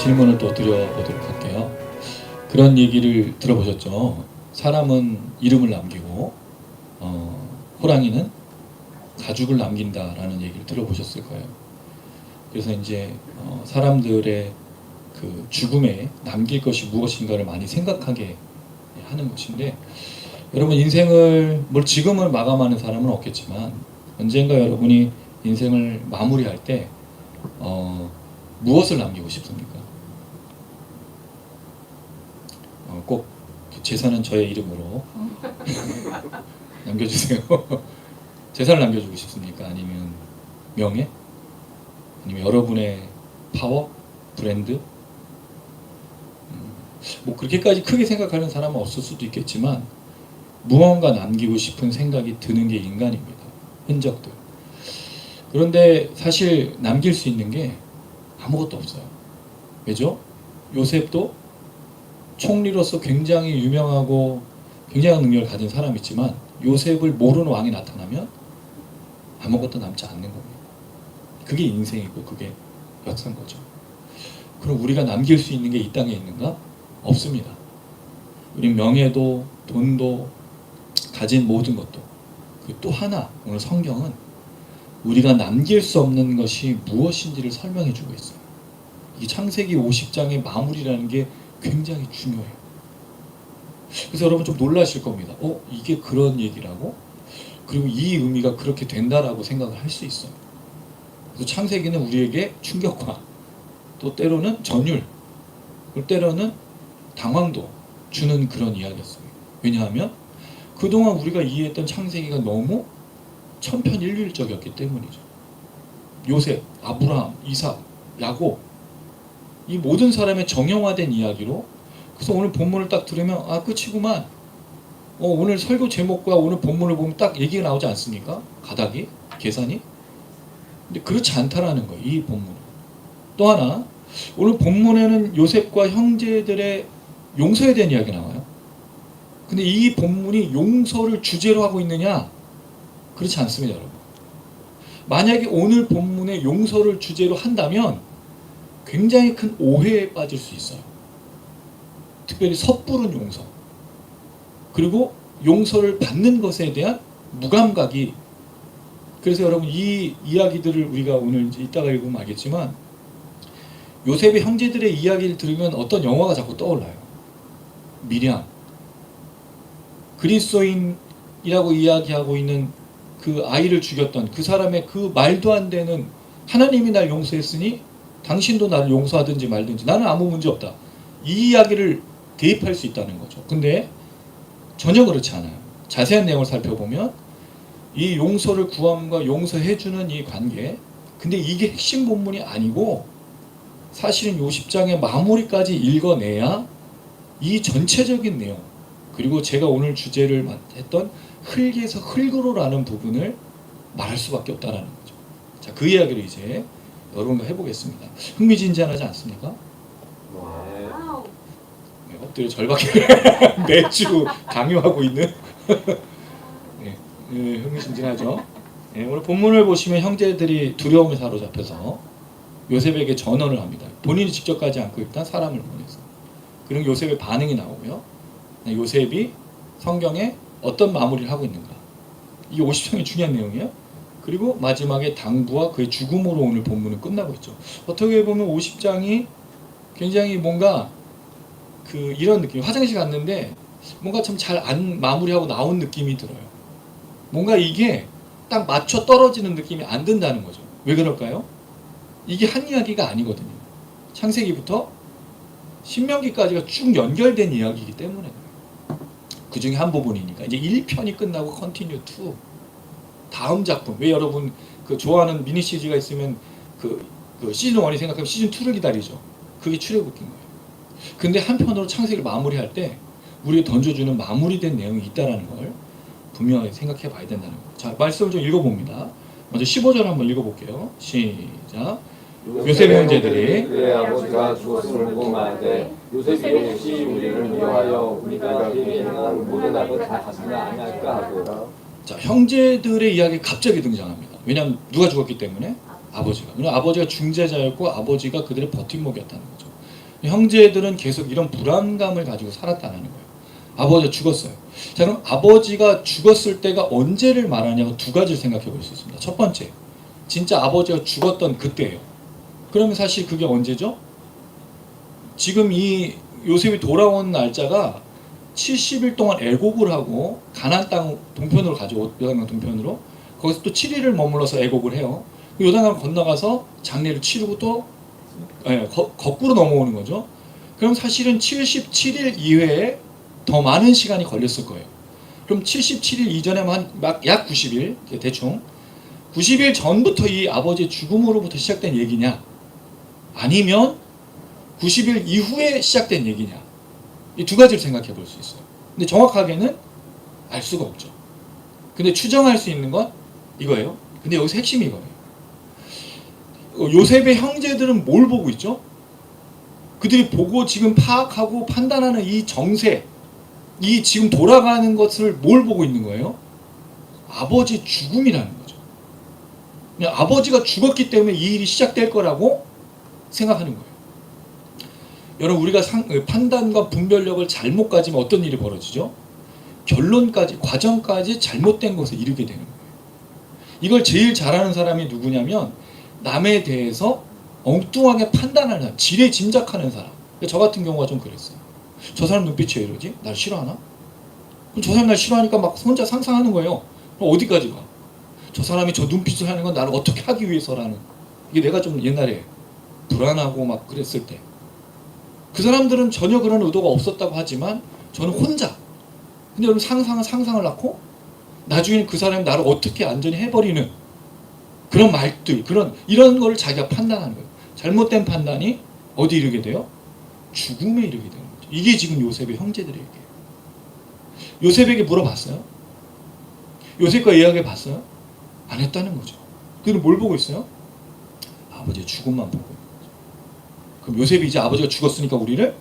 질문을 또 드려보도록 할게요. 그런 얘기를 들어보셨죠? 사람은 이름을 남기고 호랑이는 가죽을 남긴다라는 얘기를 들어보셨을 거예요. 그래서 이제 사람들의 그 죽음에 남길 것이 무엇인가를 많이 생각하게 하는 것인데, 여러분 인생을 지금을 마감하는 사람은 없겠지만 언젠가 여러분이 인생을 마무리할 때 무엇을 남기고 싶습니까? 꼭 재산은 저의 이름으로 남겨주세요. 재산을 남겨주고 싶습니까? 아니면 명예? 아니면 여러분의 파워? 브랜드? 뭐 그렇게까지 크게 생각하는 사람은 없을 수도 있겠지만 무언가 남기고 싶은 생각이 드는 게 인간입니다. 흔적들. 그런데 사실 남길 수 있는 게 아무것도 없어요. 왜죠? 요셉도 총리로서 굉장히 유명하고 굉장한 능력을 가진 사람이지만 요셉을 모르는 왕이 나타나면 아무것도 남지 않는 겁니다. 그게 인생이고 그게 역사인 거죠. 그럼 우리가 남길 수 있는 게 이 땅에 있는가? 없습니다. 우리 명예도 돈도 가진 모든 것도. 또 하나, 오늘 성경은 우리가 남길 수 없는 것이 무엇인지를 설명해 주고 있어요. 이 창세기 50장의 마무리라는 게 굉장히 중요해요. 그래서 여러분 좀 놀라실 겁니다. 이게 그런 얘기라고? 그리고 이 의미가 그렇게 된다라고 생각을 할 수 있어요. 그래서 창세기는 우리에게 충격과 또 때로는 전율, 그리고 때로는 당황도 주는 그런 이야기였어요. 왜냐하면 그동안 우리가 이해했던 창세기가 너무 천편일률적이었기 때문이죠. 요셉, 아브라함, 이삭, 야곱, 이 모든 사람의 정형화된 이야기로. 그래서 오늘 본문을 딱 들으면 끝이구만. 오늘 설교 제목과 오늘 본문을 보면 딱 얘기가 나오지 않습니까? 가닥이, 계산이. 근데 그렇지 않다라는 거예요, 이 본문은. 또 하나, 오늘 본문에는 요셉과 형제들의 용서에 대한 이야기 나와요. 근데 이 본문이 용서를 주제로 하고 있느냐? 그렇지 않습니다, 여러분. 만약에 오늘 본문에 용서를 주제로 한다면 굉장히 큰 오해에 빠질 수 있어요. 특별히 섣부른 용서, 그리고 용서를 받는 것에 대한 무감각이. 그래서 여러분 이 이야기들을 우리가 오늘 이제 이따가 읽으면 알겠지만 요셉의 형제들의 이야기를 들으면 어떤 영화가 자꾸 떠올라요. 미리암, 그리스도인이라고 이야기하고 있는 그 아이를 죽였던 그 사람의 그 말도 안 되는, 하나님이 날 용서했으니 당신도 나를 용서하든지 말든지 나는 아무 문제 없다, 이 이야기를 대입할 수 있다는 거죠. 근데 전혀 그렇지 않아요. 자세한 내용을 살펴보면 이 용서를 구함과 용서해주는 이 관계, 근데 이게 핵심 본문이 아니고 사실은 요 10장의 마무리까지 읽어내야 이 전체적인 내용, 그리고 제가 오늘 주제를 했던 흙에서 흙으로라는 부분을 말할 수밖에 없다는 거죠. 자, 그 이야기를 이제 여러분과 해보겠습니다. 흥미진진하지 않습니까? 네, 엎드려 절박하게 매주 강요하고 있는 네, 흥미진진하죠. 네, 오늘 본문을 보시면 형제들이 두려움에 사로잡혀서 요셉에게 전언을 합니다. 본인이 직접 가지 않고 일단 사람을 보내서. 그리고 요셉의 반응이 나오고요. 요셉이 성경에 어떤 마무리를 하고 있는가. 이게 50장이 중요한 내용이에요. 그리고 마지막에 당부와 그의 죽음으로 오늘 본문은 끝나고 있죠. 어떻게 보면 50장이 굉장히 뭔가 이런 느낌, 화장실 갔는데 뭔가 참 잘 안 마무리하고 나온 느낌이 들어요. 뭔가 이게 딱 맞춰 떨어지는 느낌이 안 든다는 거죠. 왜 그럴까요? 이게 한 이야기가 아니거든요. 창세기부터 신명기까지가 쭉 연결된 이야기이기 때문에 그 중에 한 부분이니까 이제 1편이 끝나고 컨티뉴 2 다음 작품. 왜 여러분 좋아하는 미니 시리즈가 있으면 시즌 1이 생각하면 시즌 2를 기다리죠. 그게 출애굽기인 거예요. 근데 한편으로 창세기를 마무리할 때 우리가 던져주는 마무리된 내용이 있다는 걸 분명하게 생각해 봐야 된다는 거예요. 자, 말씀을 좀 읽어봅니다. 먼저 15절 한번 읽어볼게요. 시작. 요셉의 형제들이 그의 아버지가 죽었음을 보고 말하되 요셉이 혹시 우리를 미워하여 우리가 그에게 행한 모든 악을 다 갚으려 아니할까 하고. 자, 형제들의 이야기가 갑자기 등장합니다. 왜냐하면 누가 죽었기 때문에? 아버지가. 왜냐하면 아버지가 중재자였고 아버지가 그들의 버팀목이었다는 거죠. 형제들은 계속 이런 불안감을 가지고 살았다는 거예요. 아버지가 죽었어요. 자, 그럼 아버지가 죽었을 때가 언제를 말하냐고 두 가지를 생각해 볼 수 있습니다. 첫 번째, 진짜 아버지가 죽었던 그때예요. 그러면 사실 그게 언제죠? 지금 이 요셉이 돌아온 날짜가 70일 동안 애곡을 하고 가나안 땅 동편으로 가죠. 요단강 동편으로. 거기서 또 7일을 머물러서 애곡을 해요. 요단강 건너가서 장례를 치르고 또 거꾸로 넘어오는 거죠. 그럼 사실은 77일 이외에 더 많은 시간이 걸렸을 거예요. 그럼 77일 이전에만 약 90일 대충 90일 전부터 이 아버지의 죽음으로부터 시작된 얘기냐, 아니면 90일 이후에 시작된 얘기냐, 이 두 가지를 생각해 볼 수 있어요. 근데 정확하게는 알 수가 없죠. 근데 추정할 수 있는 건 이거예요. 근데 여기서 핵심이 이거예요. 요셉의 형제들은 뭘 보고 있죠? 그들이 보고 지금 파악하고 판단하는 이 정세, 이 지금 돌아가는 것을 뭘 보고 있는 거예요? 아버지 죽음이라는 거죠. 그냥 아버지가 죽었기 때문에 이 일이 시작될 거라고 생각하는 거예요. 여러분, 우리가 판단과 분별력을 잘못 가지면 어떤 일이 벌어지죠? 결론까지, 과정까지 잘못된 것에 이르게 되는 거예요. 이걸 제일 잘하는 사람이 누구냐면 남에 대해서 엉뚱하게 판단하는 사람, 지레 짐작하는 사람. 저 같은 경우가 좀 그랬어요. 저 사람 눈빛이 왜 이러지? 날 싫어하나? 그럼 저 사람 날 싫어하니까 막 혼자 상상하는 거예요. 그럼 어디까지 가? 저 사람이 저 눈빛을 하는 건 나를 어떻게 하기 위해서라는. 이게 내가 좀 옛날에 불안하고 막 그랬을 때. 그 사람들은 전혀 그런 의도가 없었다고 하지만 저는 혼자. 근데 여러분, 상상을 낳고 나중에는 그 사람이 나를 어떻게 완전히 해버리는 그런 말들, 이런 거를 자기가 판단하는 거예요. 잘못된 판단이 어디 이르게 돼요? 죽음에 이르게 되는 거죠. 이게 지금 요셉의 형제들의 얘기예요. 요셉에게 물어봤어요? 요셉과 이야기해 봤어요? 안 했다는 거죠. 그들은 뭘 보고 있어요? 아버지의 죽음만 보고 있는 거죠. 그럼 요셉이 이제 아버지가 죽었으니까 우리를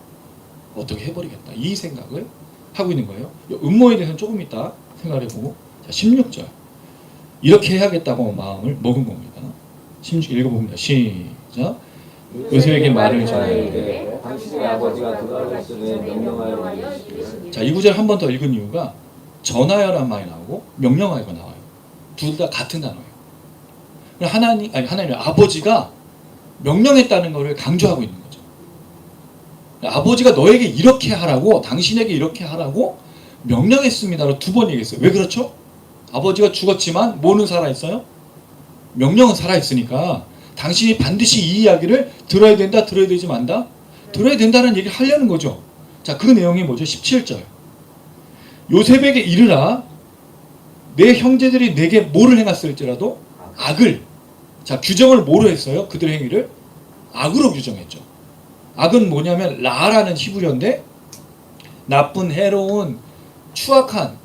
어떻게 해버리겠다, 이 생각을 하고 있는 거예요. 음모에 대해서는 조금 이따 생각을 해보고. 자, 16절. 이렇게 해야겠다고 마음을 먹은 겁니다. 16절 읽어봅니다. 시작. 요셉에게 말을 전하되 당신의 아버지가 돌아가셨으니 명령하여 이르시기를. 자, 이 구절 한 번 더 읽은 이유가 전하여란 말이 나오고 명령하여가 나와요. 둘 다 같은 단어예요. 하나님 아버지가 명령했다는 것을 강조하고 있는 거죠. 아버지가 너에게 이렇게 하라고, 당신에게 이렇게 하라고 명령했습니다로 두 번 얘기했어요. 왜 그렇죠? 아버지가 죽었지만 뭐는 살아있어요? 명령은 살아있으니까 당신이 반드시 이 이야기를 들어야 된다, 들어야 되지 만다? 들어야 된다는 얘기를 하려는 거죠. 자, 그 내용이 뭐죠? 17절. 요셉에게 이르라, 내 형제들이 내게 뭐를 행했을지라도 악을. 자, 규정을 뭐로 했어요? 그들의 행위를 악으로 규정했죠. 악은 뭐냐면 라라는 히브리어인데 나쁜, 해로운, 추악한,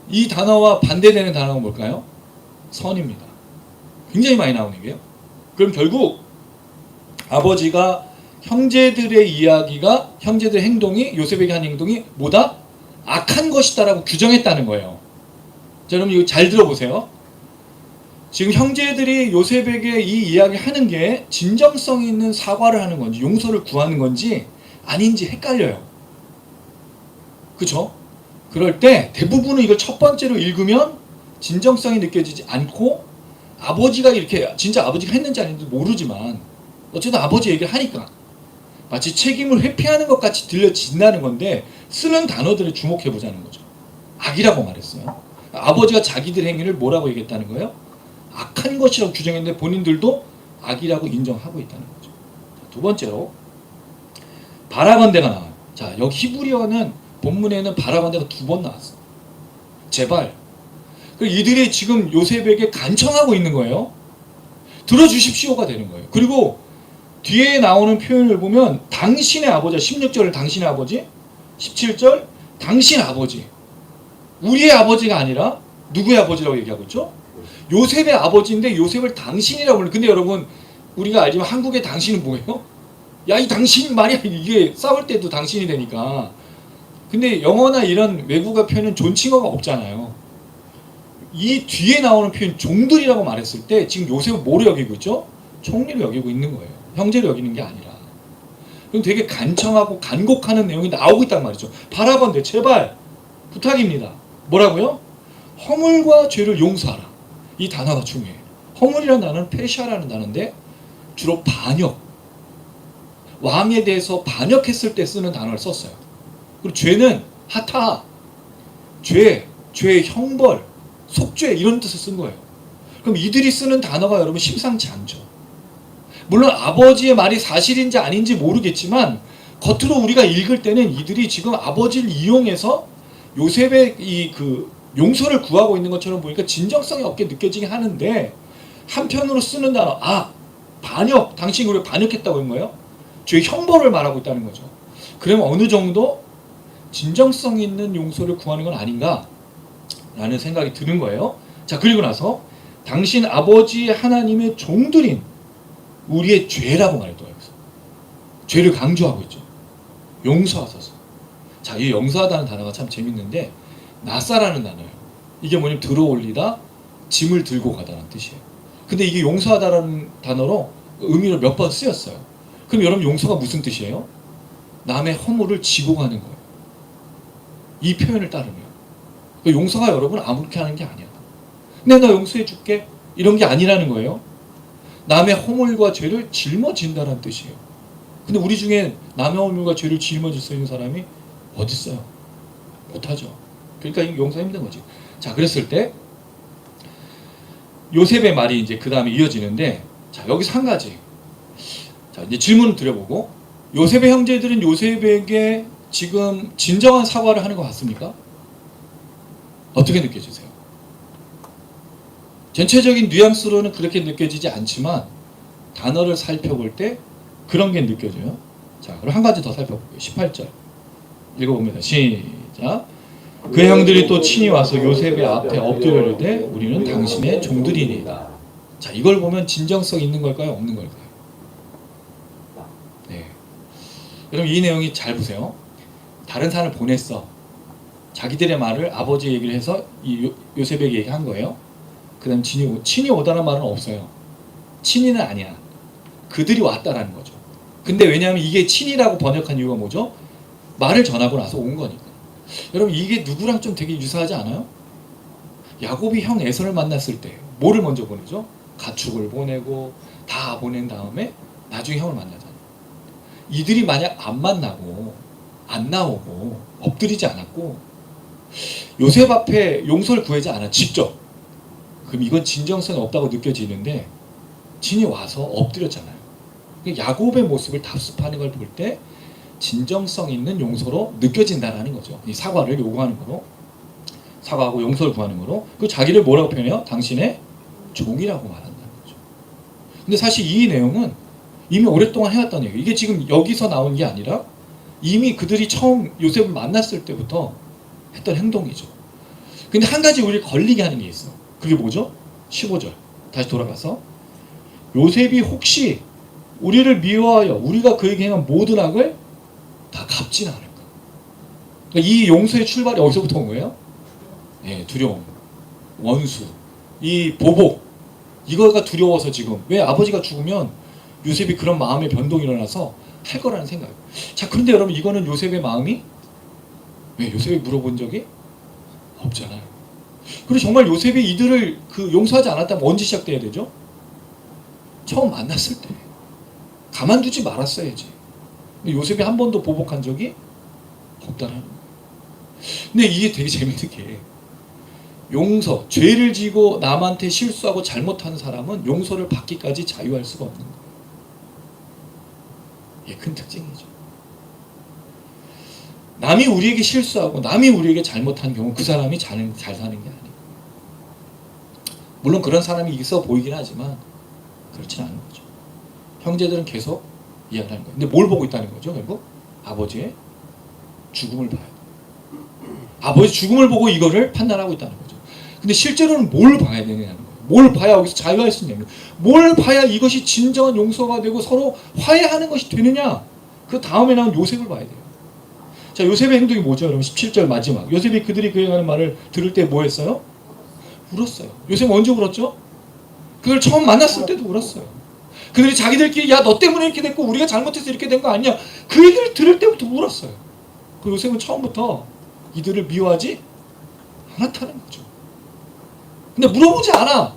이 단어와 반대되는 단어가 뭘까요? 선입니다. 굉장히 많이 나오는 게요. 그럼 결국 아버지가 형제들의 이야기가, 형제들의 행동이, 요셉에게 한 행동이 뭐다? 악한 것이다라고 규정했다는 거예요. 자, 여러분 이거 잘 들어보세요. 지금 형제들이 요셉에게 이 이야기 하는 게 진정성 있는 사과를 하는 건지 용서를 구하는 건지 아닌지 헷갈려요. 그쵸? 그럴 때 대부분은 이걸 첫 번째로 읽으면 진정성이 느껴지지 않고, 아버지가 이렇게 진짜 아버지가 했는지 아닌지 모르지만 어쨌든 아버지 얘기를 하니까 마치 책임을 회피하는 것 같이 들려진다는 건데, 쓰는 단어들을 주목해 보자는 거죠. 악이라고 말했어요. 아버지가 자기들 행위를 뭐라고 얘기했다는 거예요? 악한 것이라고 규정했는데 본인들도 악이라고 인정하고 있다는 거죠. 두 번째로 바라건대가 나와요. 자, 여기 히브리어는 본문에는 바라건대가 두 번 나왔어요. 제발. 이들이 지금 요셉에게 간청하고 있는 거예요. 들어주십시오가 되는 거예요. 그리고 뒤에 나오는 표현을 보면 당신의 아버지, 16절을 당신의 아버지, 17절 당신 아버지. 우리의 아버지가 아니라 누구의 아버지라고 얘기하고 있죠? 요셉의 아버지인데 요셉을 당신이라고 불러요. 근데 여러분, 우리가 알지만 한국의 당신은 뭐예요? 야, 이 당신 말이야. 이게 싸울 때도 당신이 되니까. 근데 영어나 이런 외국어 표현은 존칭어가 없잖아요. 이 뒤에 나오는 표현 종들이라고 말했을 때 지금 요셉은 뭐로 여기고 있죠? 총리로 여기고 있는 거예요. 형제로 여기는 게 아니라. 그럼 되게 간청하고 간곡하는 내용이 나오고 있단 말이죠. 바라건대 제발 부탁입니다. 뭐라고요? 허물과 죄를 용서하라. 이 단어가 중요해요. 허물이라는 단어는 페샤라는 단어인데 주로 반역, 왕에 대해서 반역했을 때 쓰는 단어를 썼어요. 그리고 죄는 하타, 죄의 형벌, 속죄 이런 뜻을 쓴 거예요. 그럼 이들이 쓰는 단어가 여러분 심상치 않죠. 물론 아버지의 말이 사실인지 아닌지 모르겠지만 겉으로 우리가 읽을 때는 이들이 지금 아버지를 이용해서 요셉의 이 그 용서를 구하고 있는 것처럼 보니까 진정성이 없게 느껴지긴 하는데 한편으로 쓰는 단어 반역, 당신이 우리가 반역했다고 한 거예요? 죄의 형벌을 말하고 있다는 거죠. 그러면 어느 정도 진정성 있는 용서를 구하는 건 아닌가 라는 생각이 드는 거예요. 자, 그리고 나서 당신 아버지 하나님의 종들인 우리의 죄라고 말했던 거예요. 죄를 강조하고 있죠. 용서하소서. 자, 이 용서하다는 단어가 참 재밌는데 나사라는 단어예요. 이게 뭐냐면 들어올리다, 짐을 들고 가다라는 뜻이에요. 근데 이게 용서하다라는 단어로 의미로 몇 번 쓰였어요. 그럼 여러분 용서가 무슨 뜻이에요? 남의 허물을 지고 가는 거예요. 이 표현을 따르면 용서가 여러분 아무렇게 하는 게 아니야. 내가 용서해 줄게 이런 게 아니라는 거예요. 남의 허물과 죄를 짊어진다는 뜻이에요. 근데 우리 중에 남의 허물과 죄를 짊어질 수 있는 사람이 어디 있어요? 못하죠. 그러니까 용서 힘든 거지. 자, 그랬을 때 요셉의 말이 이제 그 다음에 이어지는데, 자, 여기서 한 가지. 자, 이제 질문을 드려보고, 요셉의 형제들은 요셉에게 지금 진정한 사과를 하는 것 같습니까? 어떻게 느껴지세요? 전체적인 뉘앙스로는 그렇게 느껴지지 않지만 단어를 살펴볼 때 그런 게 느껴져요. 자, 그럼 한 가지 더 살펴볼게요. 18절 읽어봅니다. 시작. 그 형들이 또 친히 와서 요셉의 앞에 엎드려르되 우리는 당신의 종들이니이다. 자, 이걸 보면 진정성 있는 걸까요? 없는 걸까요? 네. 여러분 이 내용이 잘 보세요. 다른 사람을 보냈어. 자기들의 말을 아버지 얘기를 해서 이 요셉에게 얘기한 거예요. 그 다음 친히 오다는 말은 없어요. 친히는 아니야. 그들이 왔다라는 거죠. 근데 왜냐하면 이게 친히라고 번역한 이유가 뭐죠? 말을 전하고 나서 온 거니까. 여러분 이게 누구랑 좀 되게 유사하지 않아요? 야곱이 형 에서를 만났을 때 뭐를 먼저 보내죠? 가축을 보내고 다 보낸 다음에 나중에 형을 만나잖아요. 이들이 만약 안 만나고 안 나오고 엎드리지 않았고 요셉 앞에 용서를 구하지 않아 직접, 그럼 이건 진정성이 없다고 느껴지는데 진이 와서 엎드렸잖아요. 야곱의 모습을 답습하는 걸 볼 때 진정성 있는 용서로 느껴진다는 거죠. 이 사과를 요구하는 거로, 사과하고 용서를 구하는 거로. 그 자기를 뭐라고 표현해요? 당신의 종이라고 말한다는 거죠. 근데 사실 이 내용은 이미 오랫동안 해왔던 얘기예요. 이게 지금 여기서 나온 게 아니라 이미 그들이 처음 요셉을 만났을 때부터 했던 행동이죠. 근데 한 가지 우리 걸리게 하는 게 있어. 그게 뭐죠? 15절 다시 돌아가서 요셉이 혹시 우리를 미워하여 우리가 그에게 행한 모든 악을 다 갚지는 않을까. 그러니까 이 용서의 출발이 어디서부터 온 거예요? 네, 두려움, 원수, 이 보복, 이거가 두려워서 지금 왜 아버지가 죽으면 요셉이 그런 마음의 변동이 일어나서 할 거라는 생각. 자, 그런데 여러분 이거는 요셉의 마음이 왜 요셉이 물어본 적이 없잖아요. 그리고 정말 요셉이 이들을 용서하지 않았다면 언제 시작돼야 되죠? 처음 만났을 때. 가만두지 말았어야지. 근데 요셉이 한 번도 보복한 적이 없다는 거예요. 근데 이게 되게 재밌는 게 용서, 죄를 지고 남한테 실수하고 잘못한 사람은 용서를 받기까지 자유할 수가 없는 거예요. 이게 큰 특징이죠. 남이 우리에게 실수하고 남이 우리에게 잘못한 경우 그 사람이 잘 사는 게 아니에요. 물론 그런 사람이 있어 보이긴 하지만 그렇진 않은 거죠. 형제들은 계속 이야기를 하는 거예요. 근데 뭘 보고 있다는 거죠? 결국 아버지의 죽음을 봐요. 아버지 죽음을 보고 이거를 판단하고 있다는 거죠. 근데 실제로는 뭘 봐야 되느냐는 거예요. 뭘 봐야 여기서 자유할 수 있냐면, 뭘 봐야 이것이 진정한 용서가 되고 서로 화해하는 것이 되느냐. 그 다음에 나온 요셉을 봐야 돼요. 자, 요셉의 행동이 뭐죠? 여러분 17절 마지막. 요셉이 그들이 그에게 하는 말을 들을 때 뭐 했어요? 울었어요. 요셉 언제 울었죠? 그걸 처음 만났을 때도 울었어요. 그들이 자기들끼리 야 너 때문에 이렇게 됐고 우리가 잘못해서 이렇게 된 거 아니냐, 그 얘기를 들을 때부터 울었어요. 그 요셉은 처음부터 이들을 미워하지 않았다는 거죠. 근데 물어보지 않아.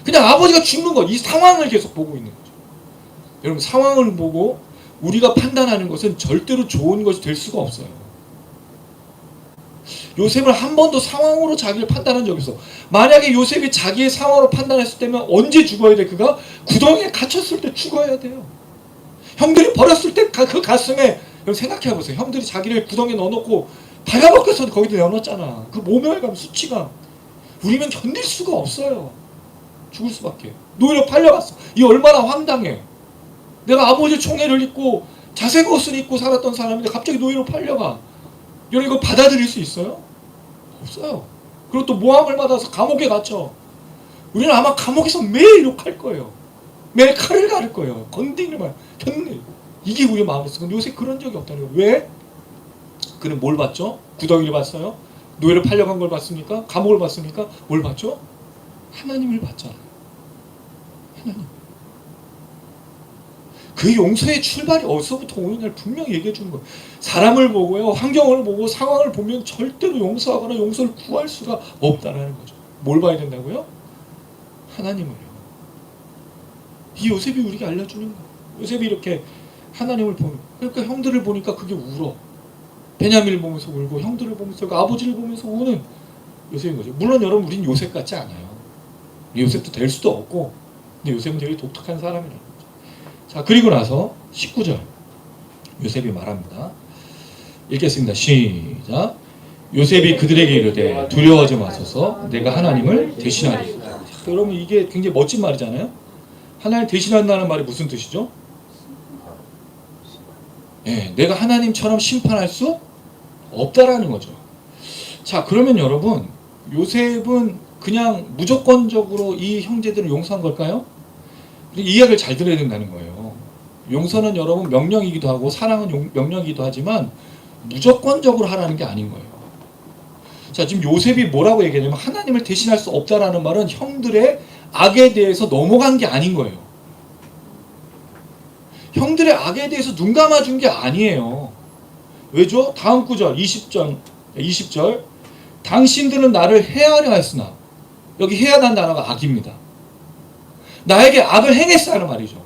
그냥 아버지가 죽는 것, 이 상황을 계속 보고 있는 거죠. 여러분, 상황을 보고 우리가 판단하는 것은 절대로 좋은 것이 될 수가 없어요. 요셉은 한 번도 상황으로 자기를 판단한 적이 없어. 만약에 요셉이 자기의 상황으로 판단했을 때면 언제 죽어야 돼? 그가 구덩이에 갇혔을 때 죽어야 돼요. 형들이 버렸을 때 그 가슴에, 여러분 생각해 보세요. 형들이 자기를 구덩이에 넣어놓고 발가벗겨서 거기다 넣어놨잖아. 그 모멸감, 수치감, 우리면 견딜 수가 없어요. 죽을 수밖에. 노예로 팔려갔어. 이 얼마나 황당해. 내가 아버지 총애를 입고 자색 옷을 입고 살았던 사람인데 갑자기 노예로 팔려가. 여러분 이거 받아들일 수 있어요? 없어요. 그리고 또 모함을 받아서 감옥에 갇혀. 우리는 아마 감옥에서 매일 욕할 거예요. 매일 칼을 가를 거예요. 건딩을 견내. 이게 우리 마음에서. 근데 요새 그런 적이 없다는 거예요. 왜? 그는 뭘 봤죠? 구덩이를 봤어요? 노예로 팔려간 걸 봤습니까? 감옥을 봤습니까? 뭘 봤죠? 하나님을 봤잖아요. 하나님. 그 용서의 출발이 어디서부터 오느냐를 분명히 얘기해 주는 거예요. 사람을 보고요, 환경을 보고 상황을 보면 절대로 용서하거나 용서를 구할 수가 없다는 거죠. 뭘 봐야 된다고요? 하나님을요. 이 요셉이 우리에게 알려주는 거예요. 요셉이 이렇게 하나님을 보는, 그러니까 형들을 보니까 그게 울어. 베냐민을 보면서 울고 형들을 보면서 아버지를 보면서 우는 요셉인 거죠. 물론 여러분 우린 요셉 같지 않아요. 요셉도 될 수도 없고, 근데 요셉은 되게 독특한 사람이라는 거죠. 자, 그리고 나서 19절 요셉이 말합니다. 읽겠습니다. 시작. 요셉이 그들에게 이르되 두려워하지 마소서, 내가 하나님을 대신하리. 여러분 이게 굉장히 멋진 말이잖아요. 하나님 대신한다는 말이 무슨 뜻이죠? 예, 내가 하나님처럼 심판할 수 없다라는 거죠. 자, 그러면 여러분 요셉은 그냥 무조건적으로 이 형제들을 용서한 걸까요? 이 이야기를 잘 들어야 된다는 거예요. 용서는 여러분 명령이기도 하고 사랑은 명령이기도 하지만 무조건적으로 하라는 게 아닌 거예요. 자, 지금 요셉이 뭐라고 얘기하냐면 하나님을 대신할 수 없다라는 말은 형들의 악에 대해서 넘어간 게 아닌 거예요. 형들의 악에 대해서 눈 감아준 게 아니에요. 왜죠? 다음 구절 20절 당신들은 나를 해하려 했으나, 여기 해하다는 단어가 악입니다. 나에게 악을 행했다는 말이죠.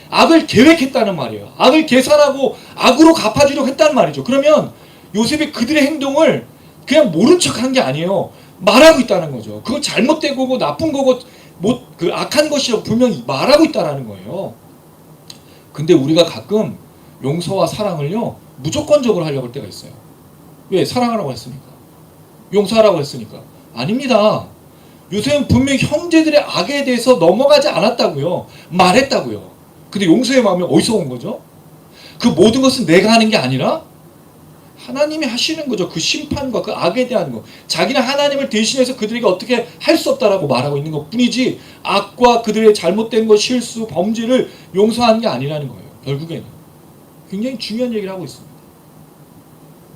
악을 계획했다는 말이에요. 악을 계산하고 악으로 갚아주려고 했다는 말이죠. 그러면 요셉이 그들의 행동을 그냥 모른 척한 게 아니에요. 말하고 있다는 거죠. 그거 잘못된 거고 나쁜 거고 그 악한 것이라고 분명히 말하고 있다는 거예요. 근데 우리가 가끔 용서와 사랑을요 무조건적으로 하려고 할 때가 있어요. 왜? 사랑하라고 했으니까, 용서하라고 했으니까. 아닙니다. 요셉은 분명히 형제들의 악에 대해서 넘어가지 않았다고요. 말했다고요. 근데 용서의 마음이 어디서 온 거죠? 그 모든 것은 내가 하는 게 아니라 하나님이 하시는 거죠. 그 심판과 그 악에 대한 거. 자기는 하나님을 대신해서 그들에게 어떻게 할 수 없다라고 말하고 있는 것 뿐이지 악과 그들의 잘못된 것, 실수, 범죄를 용서하는 게 아니라는 거예요. 결국에는. 굉장히 중요한 얘기를 하고 있습니다.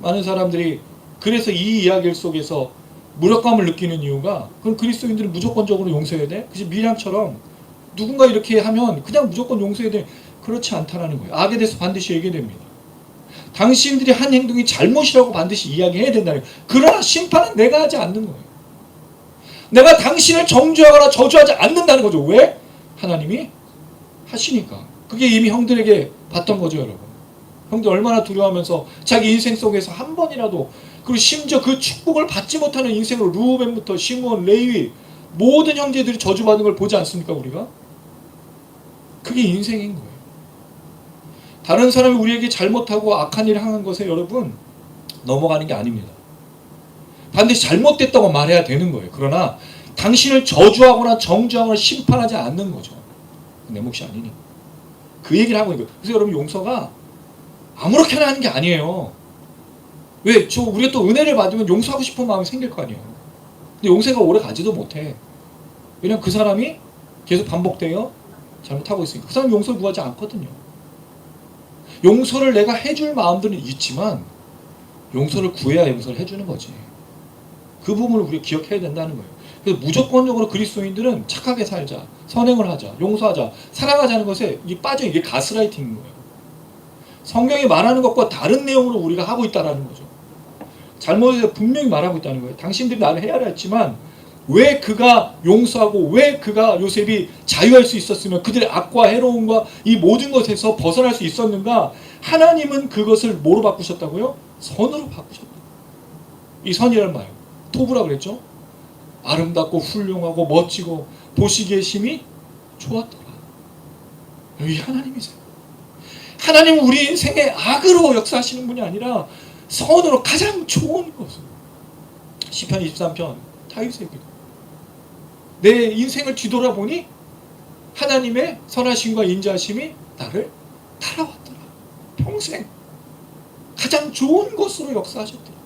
많은 사람들이 그래서 이 이야기 속에서 무력감을 느끼는 이유가, 그럼 그리스도인들은 무조건적으로 용서해야 돼? 그치, 미량처럼 누군가 이렇게 하면 그냥 무조건 용서해야 돼? 그렇지 않다는 거예요. 악에 대해서 반드시 얘기됩니다. 당신들이 한 행동이 잘못이라고 반드시 이야기해야 된다는 거예요. 그러나 심판은 내가 하지 않는 거예요. 내가 당신을 정죄하거나 저주하지 않는다는 거죠. 왜? 하나님이 하시니까. 그게 이미 형들에게 봤던 거죠, 여러분. 형들 얼마나 두려워하면서 자기 인생 속에서 한 번이라도, 그리고 심지어 그 축복을 받지 못하는 인생으로 루벤부터 시므온, 레위 모든 형제들이 저주받는 걸 보지 않습니까, 우리가? 그게 인생인 거예요. 다른 사람이 우리에게 잘못하고 악한 일을 하는 것에 여러분 넘어가는 게 아닙니다. 반드시 잘못됐다고 말해야 되는 거예요. 그러나 당신을 저주하거나 정죄하거나 심판하지 않는 거죠. 내 몫이 아니니. 그 얘기를 하고 있는 거예요. 그래서 여러분 용서가 아무렇게나 하는 게 아니에요. 왜? 우리가 또 은혜를 받으면 용서하고 싶은 마음이 생길 거 아니에요. 근데 용서가 오래 가지도 못해. 왜냐면 그 사람이 계속 반복되어 잘못하고 있으니까. 그 사람이 용서를 구하지 않거든요. 용서를 내가 해줄 마음들은 있지만 용서를 구해야 용서를 해주는 거지. 그 부분을 우리가 기억해야 된다는 거예요. 그래서 무조건적으로 그리스도인들은 착하게 살자, 선행을 하자, 용서하자, 사랑하자는 것에 빠져. 이게 가스라이팅인 거예요. 성경이 말하는 것과 다른 내용으로 우리가 하고 있다는 거죠. 잘못해서 분명히 말하고 있다는 거예요. 당신들이 나를 헤아려 했지만 왜 그가 용서하고 왜 그가 요셉이 자유할 수 있었으면 그들의 악과 해로움과 이 모든 것에서 벗어날 수 있었는가? 하나님은 그것을 뭐로 바꾸셨다고요? 선으로 바꾸셨다. 이 선이란 말, 토부라 그랬죠? 아름답고 훌륭하고 멋지고 보시기에 심히 좋았더라. 여기 하나님이세요. 하나님은 우리 인생에 악으로 역사하시는 분이 아니라 선으로 가장 좋은 것을. 시편 23편 다윗의 기도. 내 인생을 뒤돌아보니 하나님의 선하심과 인자하심이 나를 따라왔더라. 평생 가장 좋은 것으로 역사하셨더라.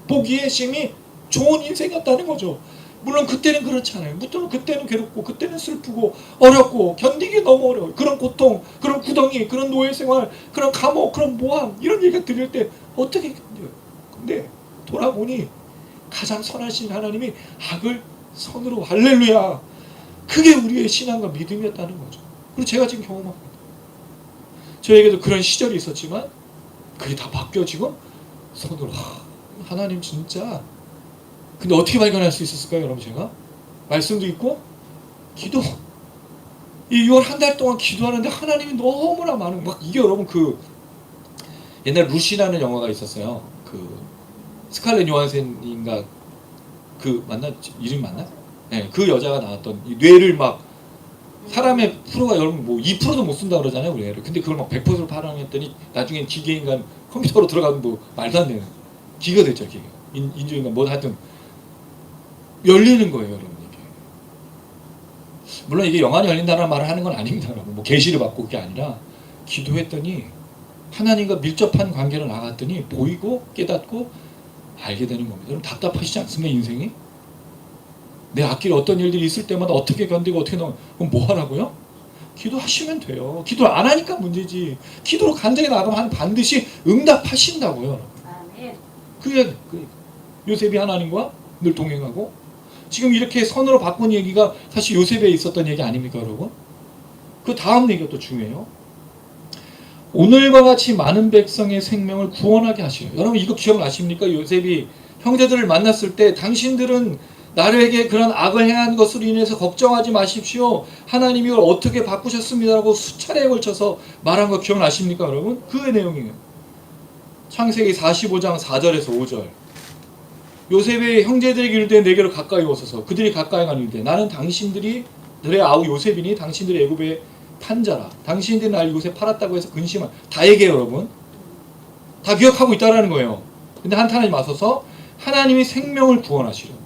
보기에 심히 좋은 인생이었다는 거죠. 물론 그때는 그렇지 않아요. 물론 그때는 괴롭고 그때는 슬프고 어렵고 견디기 너무 어려워요. 그런 고통, 그런 구덩이, 그런 노예생활, 그런 감옥, 그런 모함 이런 얘기가 들릴 때 어떻게 견뎌요? 근데 돌아보니 가장 선하신 하나님이 악을 선으로, 할렐루야, 그게 우리의 신앙과 믿음이었다는 거죠. 그리고 제가 지금 경험합니다. 저에게도 그런 시절이 있었지만 그게 다 바뀌어지고 선으로, 하나님 진짜. 근데 어떻게 발견할 수 있었을까요, 여러분? 제가 말씀도 있고 기도, 이 6월 한 달 동안 기도하는데 하나님이 너무나 많은, 막 이게 여러분, 그 옛날 루시라는 영화가 있었어요. 그 스칼렛 요한센인가, 그 맞나? 이름 맞나? 네, 그 여자가 나왔던, 이 뇌를 막, 사람의 프로가 여러분 뭐 2%도 못 쓴다 그러잖아요, 우리 애를. 근데 그걸 막 100%를 파악했더니 나중엔 기계인간 컴퓨터로 들어가면 뭐 말도 안 되는 기가 됐죠. 기가 인조인간 뭐 하여튼 열리는 거예요, 여러분. 이게 물론 이게 영안이 열린다는 말을 하는 건 아닙니다, 여러분. 뭐 계시를 받고 그게 아니라 기도했더니 하나님과 밀접한 관계로 나갔더니 보이고 깨닫고 알게 되는 겁니다. 여러분, 답답하시지 않습니까, 인생이? 내 앞길에 어떤 일들이 있을 때마다 어떻게 견디고 어떻게 나가면, 그럼 뭐 하라고요? 기도하시면 돼요. 기도를 안 하니까 문제지. 기도로 간절히 나가면 반드시 응답하신다고요. 아멘. 그게 요셉이 하나님과 늘 동행하고, 지금 이렇게 선으로 바꾼 얘기가 사실 요셉에 있었던 얘기 아닙니까, 여러분? 그 다음 얘기가 또 중요해요. 오늘과 같이 많은 백성의 생명을 구원하게 하시려. 여러분, 이거 기억나십니까? 요셉이 형제들을 만났을 때 당신들은 나에게 그런 악을 행한 것으로 인해서 걱정하지 마십시오. 하나님이 이걸 어떻게 바꾸셨습니다라고 수차례에 걸쳐서 말한 거 기억나십니까, 여러분? 그 내용이에요. 창세기 45장 4절에서 5절. 요셉의 형제들에게 이르되 내게로 가까이 오소서. 그들이 가까이 가는데 나는 당신들이 너의 아우 요셉이니 당신들이 애굽에 판 자라. 당신들이 날 요셉 팔았다고 해서 근심한. 다 얘기해요, 여러분. 다 기억하고 있다라는 거예요. 근데 한탄하지 마소서. 하나님이 생명을 구원하시려.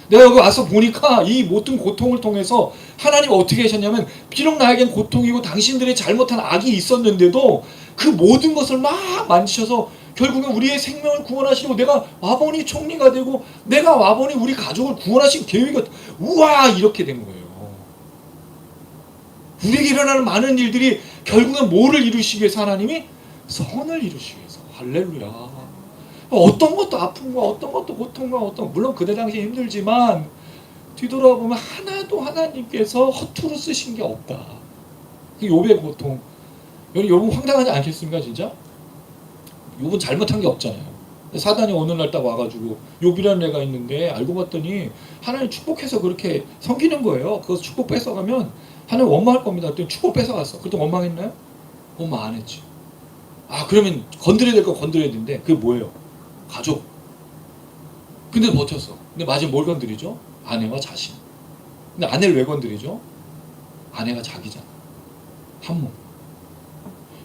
내가 여기 와서 보니까 이 모든 고통을 통해서 하나님 어떻게 하셨냐면, 비록 나에겐 고통이고 당신들의 잘못한 악이 있었는데도 그 모든 것을 막 만지셔서 결국은 우리의 생명을 구원하시고, 내가 와보니 총리가 되고 내가 와보니 우리 가족을 구원하신 계획이 우와 이렇게 된 거예요. 우리에게 일어나는 많은 일들이 결국은 뭐를 이루시기 위해서? 하나님이 선을 이루시기 위해서. 할렐루야. 어떤 것도 아픔과 어떤 것도 고통과 어떤, 물론 그때 당시에 힘들지만 뒤돌아보면 하나도 하나님께서 허투루 쓰신 게 없다. 욥의 고통. 여러분 황당하지 않겠습니까, 진짜? 욥은 잘못한 게 없잖아요. 사단이 어느 날 딱 와가지고 욥이라는 애가 있는데 알고 봤더니 하나님 축복해서 그렇게 섬기는 거예요. 그래서 축복 뺏어가면 하나님 원망할 겁니다. 그랬더니 축복 뺏어갔어. 그랬더니 원망했나요? 원망 안 했지. 아, 그러면 건드려야 될 거 건드려야 되는데 그게 뭐예요? 가족. 근데 버텼어. 근데 마지막에 뭘 건드리죠? 아내와 자신. 근데 아내를 왜 건드리죠? 아내가 자기잖아. 한 몸.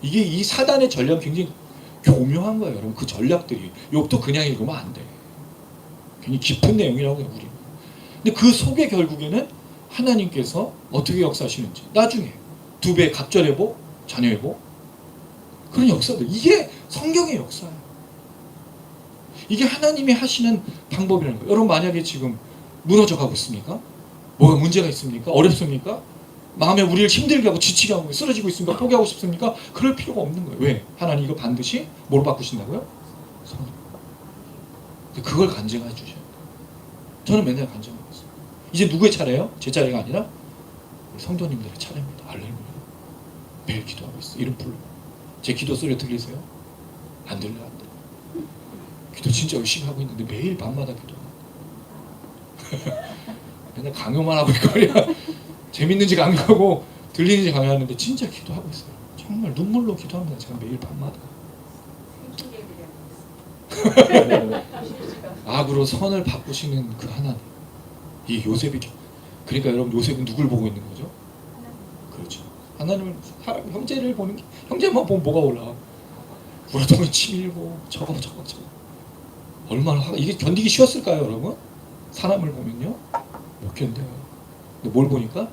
이게 이 사단의 전략 굉장히 교묘한 거예요, 여러분. 그 전략들이. 욥도 그냥 읽으면 안 돼. 굉장히 깊은 내용이라고요, 우리. 근데 그 속에 결국에는 하나님께서 어떻게 역사하시는지, 나중에 2배 갑절해보, 자녀해보, 그런 역사들. 이게 성경의 역사예요. 이게 하나님이 하시는 방법이라는 거예요. 여러분, 만약에 지금 무너져 가고 있습니까? 뭐가 문제가 있습니까? 어렵습니까? 마음에 우리를 힘들게 하고 지치게 하고 쓰러지고 있습니까? 포기하고 싶습니까? 그럴 필요가 없는 거예요. 왜? 하나님 이거 반드시 뭐로 바꾸신다고요? 선으로. 그걸 간증해 주셔야 돼요. 저는 맨날 간증하고 있어요. 이제 누구의 차례예요? 제 차례가 아니라 우리 성도님들의 차례입니다. 할렐루야. 매일 기도하고 있어. 이름 불러. 제 기도 소리 들리세요? 안 들려, 안 들려. 기도 진짜 열심히 하고 있는데 매일 밤마다 기도하고 맨날 강요만 하고 있거든요. 재밌는지 강요하고 들리는지 강요하는데 진짜 기도하고 있어요. 정말 눈물로 기도합니다. 제가 매일 밤마다. 악으로 선을 바꾸시는 그 하나님. 이 요셉이, 그러니까 여러분 요셉은 누굴 보고 있는 거죠? 그렇죠. 하나님을, 형제를 보는 게, 형제만 보면 뭐가 올라와? 우라통이 치밀고 저거 얼마나 이게 견디기 쉬웠을까요, 여러분? 사람을 보면요 못 견뎌요. 근데 뭘 보니까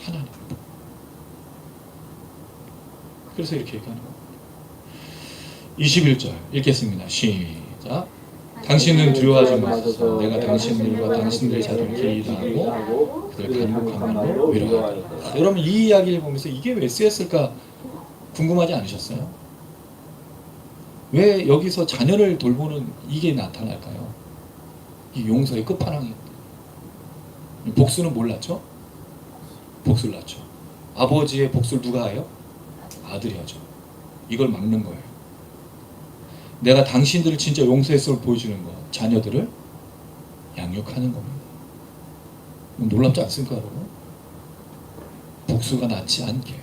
하나님을 보고. 그래서 이렇게 얘기하는 겁니다. 21절 읽겠습니다. 시작. 당신은 두려워하지 마소서. 내가 당신들과 당신들의 자손을 길이하고 그들 간곡함으로 위로하리라. 여러분 이 이야기를 보면서 이게 왜 쓰였을까 궁금하지 않으셨어요? 왜 여기서 자녀를 돌보는 이게 나타날까요? 이 용서의 끝판왕이. 복수는 몰랐죠? 복수를 낳죠. 아버지의 복수를 누가 해요? 아들이 하죠. 이걸 막는 거예요. 내가 당신들을 진짜 용서했음을 보여주는 거, 자녀들을 양육하는 겁니다. 놀랍지 않습니까, 여러분? 복수가 낫지 않게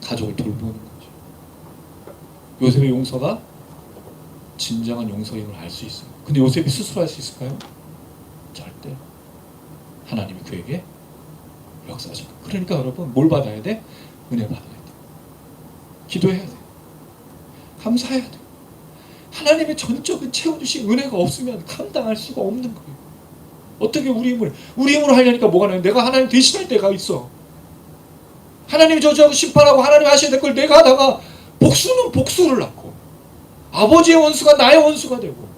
가족을 돌보는 거죠. 요셉의 용서가 진정한 용서임을 알 수 있어요. 근데 요셉이 스스로 할 수 있을까요? 절대. 하나님이 그에게 역사하실 거예요. 그러니까 여러분 뭘 받아야 돼? 은혜 받아야 돼. 기도해야 돼. 감사해야 돼. 하나님의 전적인 채워주신 은혜가 없으면 감당할 수가 없는 거예요. 어떻게 우리 힘으로 하려니까 뭐가 나요? 내가 하나님 대신할 때가 있어. 하나님이 저주하고 심판하고 하나님 하셔야 될 걸 내가 하다가 복수는 복수를 낳고 아버지의 원수가 나의 원수가 되고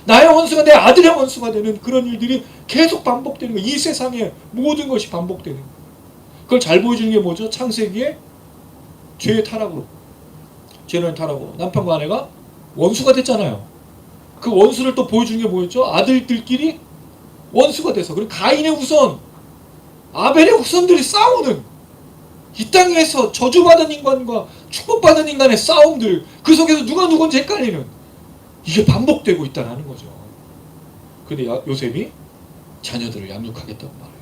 나의 원수가 내 아들의 원수가 되는 그런 일들이 계속 반복되는 거예요. 이 세상에 모든 것이 반복되는 거예요. 그걸 잘 보여주는 게 뭐죠? 창세기에 죄의 타락으로, 죄는 타락으로 남편과 아내가 원수가 됐잖아요. 그 원수를 또 보여주는 게 뭐였죠? 아들들끼리 원수가 돼서, 그리고 가인의 후손, 아벨의 후손들이 싸우는, 이 땅에서 저주받은 인간과 축복받은 인간의 싸움들, 그 속에서 누가 누군지 헷갈리는, 이게 반복되고 있다는 거죠. 근데 요셉이 자녀들을 양육하겠다고 말해요.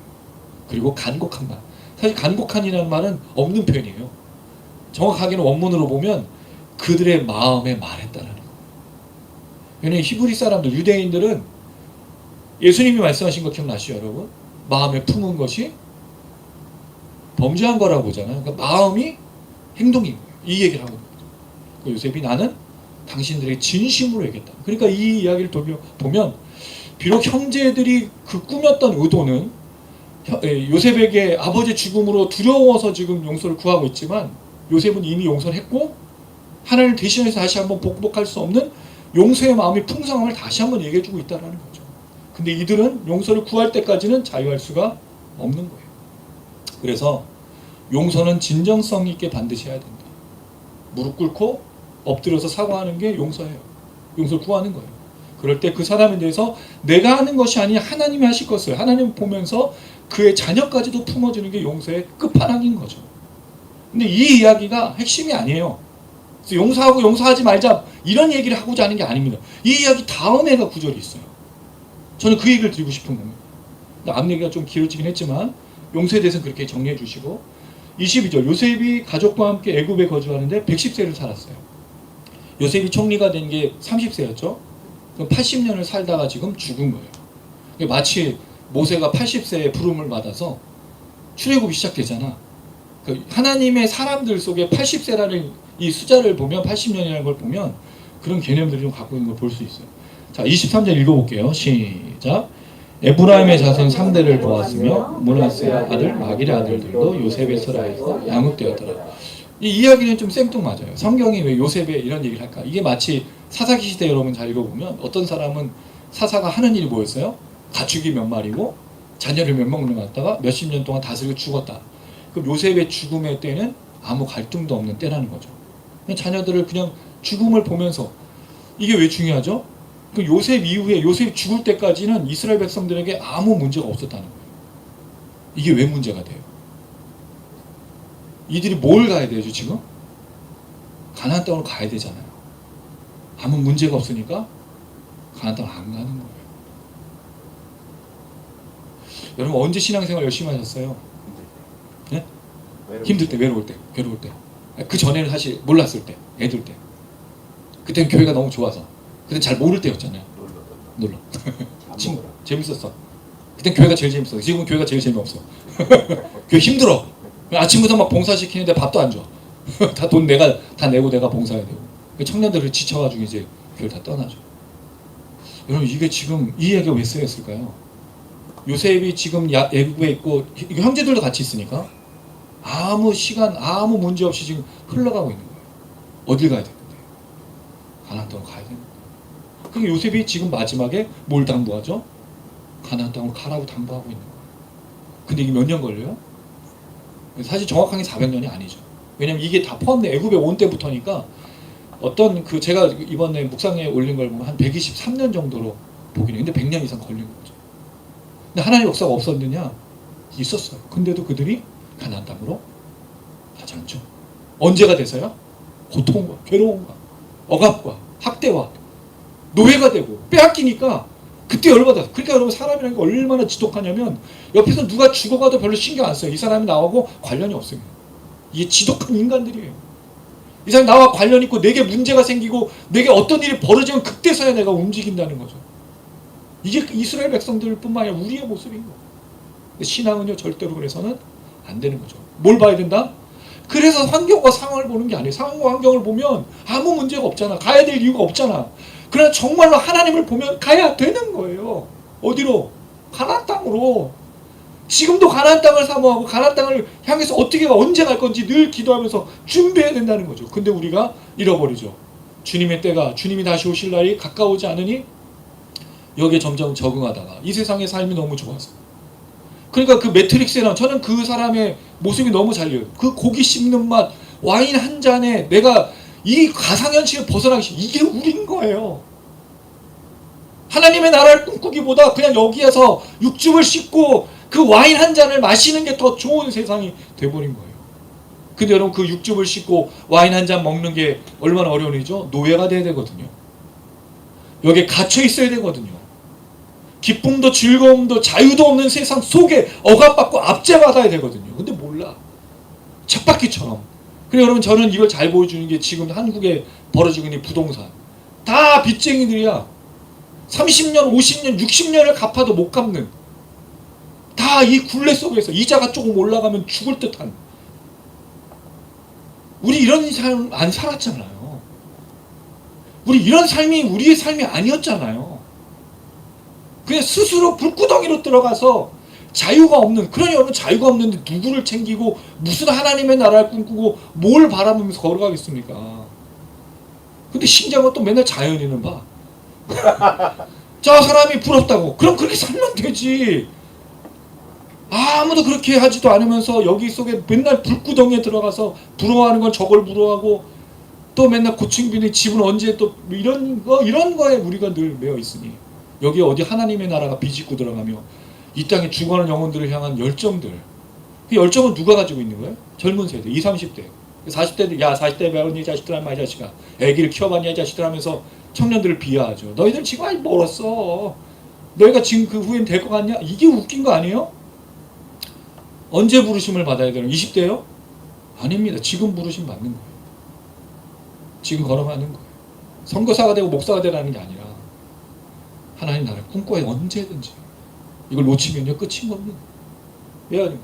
그리고 간곡한 말. 사실 간곡한이라는 말은 없는 표현이에요. 정확하게는 원문으로 보면 그들의 마음에 말했다라는 거예요. 왜냐하면 히브리 사람들, 유대인들은 예수님이 말씀하신 거 기억나시죠, 여러분? 마음에 품은 것이 범죄한 거라고 보잖아요. 그러니까 마음이 행동인 거예요. 이 얘기를 하고 있는 거죠. 그러니까 요셉이 나는 당신들에게 진심으로 얘기했다. 그러니까 이 이야기를 보면 비록 형제들이 그 꾸몄던 의도는 요셉에게 아버지 죽음으로 두려워서 지금 용서를 구하고 있지만 요셉은 이미 용서를 했고 하나님을 대신해서 다시 한번 복복할 수 없는 용서의 마음이 풍성함을 다시 한번 얘기해주고 있다는 거죠. 근데 이들은 용서를 구할 때까지는 자유할 수가 없는 거예요. 그래서 용서는 진정성 있게 반드시 해야 된다. 무릎 꿇고 엎드려서 사과하는 게 용서예요. 용서를 구하는 거예요. 그럴 때 그 사람에 대해서 내가 하는 것이 아니라 하나님이 하실 것을 하나님을 보면서 그의 자녀까지도 품어주는 게 용서의 끝판왕인 거죠. 근데 이 이야기가 핵심이 아니에요. 그래서 용서하고 용서하지 말자 이런 얘기를 하고자 하는 게 아닙니다. 이 이야기 다음에가 구절이 있어요. 저는 그 얘기를 드리고 싶은 겁니다. 앞 얘기가 좀 길어지긴 했지만 용서에 대해서는 그렇게 정리해 주시고 22절 요셉이 가족과 함께 애굽에 거주하는데 110세를 살았어요. 요셉이 총리가 된 게 30세였죠. 그럼 80년을 살다가 지금 죽은 거예요. 마치 모세가 80세에 부름을 받아서 출애굽이 시작되잖아. 하나님의 사람들 속에 80세라는 이 숫자를 보면 80년이라는 걸 보면 그런 개념들을 좀 갖고 있는 걸 볼 수 있어요. 자, 23절 읽어볼게요. 시작. 에브라임의 자손 상대를 보았으며 므낫세의 아들 마길의 아들들도 요셉의 서라에서 양육되었더라. 이 이야기는 좀 생뚱맞아요. 성경이 왜 요셉의 이런 얘기를 할까? 이게 마치 사사기 시대 여러분 잘 읽어보면 어떤 사람은 사사가 하는 일이 뭐였어요? 가축이 몇 마리고 자녀를 몇 명을 낳았다가 몇십 년 동안 다스리고 죽었다. 그럼 요셉의 죽음의 때는 아무 갈등도 없는 때라는 거죠. 자녀들을 그냥 죽음을 보면서 이게 왜 중요하죠? 그 요셉 이후에 요셉이 죽을 때까지는 이스라엘 백성들에게 아무 문제가 없었다는 거예요. 이게 왜 문제가 돼요? 이들이 뭘 가야 되죠 지금? 가나안 땅으로 가야 되잖아요. 아무 문제가 없으니까 가나안 땅을 안 가는 거예요. 여러분 언제 신앙생활 열심히 하셨어요? 네? 힘들 때, 외로울 때, 괴로울 때. 그 전에는 사실 몰랐을 때, 애들 때. 그때는 교회가 너무 좋아서. 그때 잘 모를 때였잖아요. 놀러. 친구 재밌었어. 그때 교회가 제일 재밌어. 지금은 교회가 제일 재미없어. 교회 힘들어. 아침부터 막 봉사시키는데 밥도 안 줘. 다 돈 내가 다 내고 내가 봉사해야 되고. 청년들을 지쳐가지고 이제 교회 다 떠나죠. 여러분 이게 지금 이 얘기가 왜 쓰였을까요? 요셉이 지금 애국에 있고 형제들도 같이 있으니까 아무 시간 아무 문제 없이 지금 흘러가고 있는 거예요. 어딜 가야 되는데? 가나안 땅으로 가야 되는데. 그럼 요셉이 지금 마지막에 뭘 당부하죠? 가나안 땅으로 가라고 당부하고 있는 거예요. 근데 이게 몇 년 걸려요? 사실 정확하게 400년이 아니죠. 왜냐면 이게 다 포함돼 애굽에 온 때부터니까 어떤 그 제가 이번에 묵상에 올린 걸 보면 한 123년 정도로 보기는 근데 100년 이상 걸린 거죠. 근데 하나님의 역사가 없었느냐? 있었어요. 근데도 그들이 가나안 땅으로 가지 않죠. 언제가 돼서요? 고통과 괴로움과 억압과 학대와 노예가 되고 빼앗기니까 그때 열받아서. 그러니까 여러분 사람이라는 게 얼마나 지독하냐면 옆에서 누가 죽어가도 별로 신경 안 써요. 이 사람이 나하고 관련이 없어요. 이게 지독한 인간들이에요. 이 사람이 나와 관련 있고 내게 문제가 생기고 내게 어떤 일이 벌어지면 그때서야 내가 움직인다는 거죠. 이게 이스라엘 백성들뿐만 아니라 우리의 모습인 거예요. 신앙은요 절대로 그래서는 안 되는 거죠. 뭘 봐야 된다? 그래서 환경과 상황을 보는 게 아니에요. 상황과 환경을 보면 아무 문제가 없잖아. 가야 될 이유가 없잖아. 그러나 정말로 하나님을 보면 가야 되는 거예요. 어디로? 가나안 땅으로. 지금도 가나안 땅을 사모하고 가나안 땅을 향해서 어떻게 언제 갈 건지 늘 기도하면서 준비해야 된다는 거죠. 근데 우리가 잃어버리죠. 주님의 때가 주님이 다시 오실 날이 가까우지 않으니 여기에 점점 적응하다가 이 세상의 삶이 너무 좋아서 그러니까 그 매트릭스에 나온 저는 그 사람의 모습이 너무 잘 이해요. 그 고기 씹는 맛 와인 한 잔에 내가 이 가상현실을 벗어나기 싫어. 이게 우린 거예요. 하나님의 나라를 꿈꾸기보다 그냥 여기에서 육즙을 씹고 그 와인 한 잔을 마시는 게 더 좋은 세상이 돼버린 거예요. 근데 여러분 그 육즙을 씹고 와인 한 잔 먹는 게 얼마나 어려운 일이죠? 노예가 돼야 되거든요. 여기에 갇혀 있어야 되거든요. 기쁨도 즐거움도 자유도 없는 세상 속에 억압받고 압제받아야 되거든요. 근데 몰라. 쳇바퀴처럼. 그래서 여러분 저는 이걸 잘 보여주는 게 지금 한국에 벌어지고 있는 부동산. 다 빚쟁이들이야. 30년, 50년, 60년을 갚아도 못 갚는. 다 이 굴레 속에서 이자가 조금 올라가면 죽을 듯한. 우리 이런 삶 안 살았잖아요. 우리 이런 삶이 우리의 삶이 아니었잖아요. 그냥 스스로 불구덩이로 들어가서 자유가 없는, 그러니 여러분 자유가 없는데 누구를 챙기고 무슨 하나님의 나라를 꿈꾸고 뭘 바라보면서 걸어가겠습니까? 근데 신기한 건 또 맨날 자연인은 봐. 저 사람이 부럽다고. 그럼 그렇게 살면 되지. 아무도 그렇게 하지도 않으면서 여기 속에 맨날 불구덩이에 들어가서 부러워하는 건 저걸 부러워하고 또 맨날 고층비니 집은 언제 또 이런 거에 우리가 늘 매여 있으니 여기 어디 하나님의 나라가 비집고 들어가며 이 땅에 죽어가는 영혼들을 향한 열정들, 그 열정은 누가 가지고 있는 거예요? 젊은 세대, 20, 30대 40대들, 야 40대 배웠니 이 자식들 하면 이 자식아 애기를 키워봤냐 이 자식들 하면서 청년들을 비하하죠. 너희들 지금 아직 멀었어. 너희가 지금 그 후엔 될 것 같냐? 이게 웃긴 거 아니에요? 언제 부르심을 받아야 되는 20대요? 아닙니다. 지금 부르심 받는 거예요. 지금 걸어가는 거예요. 선교사가 되고 목사가 되라는 게 아니라 하나님 나라를 꿈꿔야 언제든지. 이걸 놓치면요 끝인 겁니다. 왜